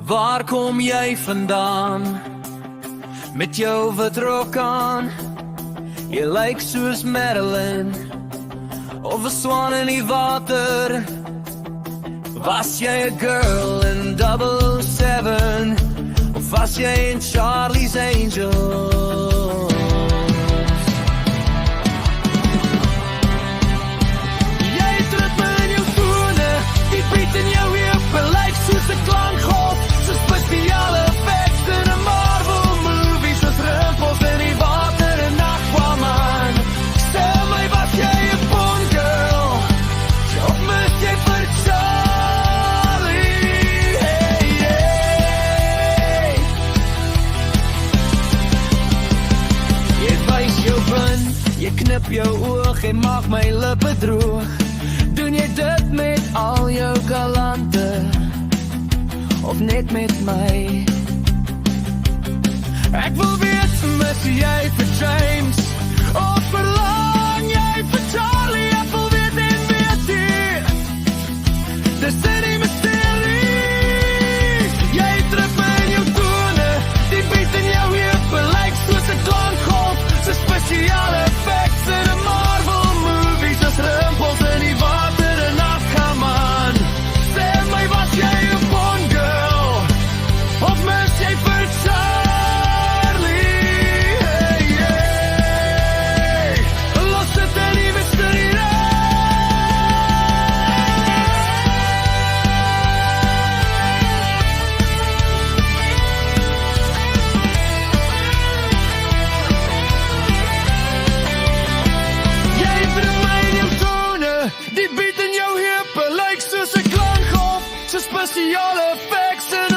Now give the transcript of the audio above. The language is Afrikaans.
Waar kom jy vandaan? Met jou wit rok aan. Jy lyk soos Marilyn, of 'n swan in die water. Was jy 'n girl in 007, of was jy in Charlie's Angels? Jy het ritme in jou tone, die beat in jou heupe lyk soos 'n klankgolf, so spesiale effects in 'n Marvel movie, soos rimpels in die water en Aquaman. Stel my, was jy 'n Bond girl, of mis jy vir Charlie? Hey, hey. Jy wys jou bin, jy knip jou oog en maak my lippe droog. Doen jy dit met al jou galante, of net met my? Ek wil weet, mis jy vir James, of verlang jy vir Charlie? Ek wil weet en weet jy, dis die mysterie. Jy trip my in jou tone, die beat in jou heupe lyk soos 'n klankgolf, so spesiale effects in 'n Marvel movie, soos rimpels in die water en Aquaman. Stel my, was jy 'n Bond girl, of mis jy vir Charlie? Hey, hey. Los dit in die mysterie. Jy trip my in jou tone, die beat in jou heupe lyk soos 'n klankgolf, so spesiale effects in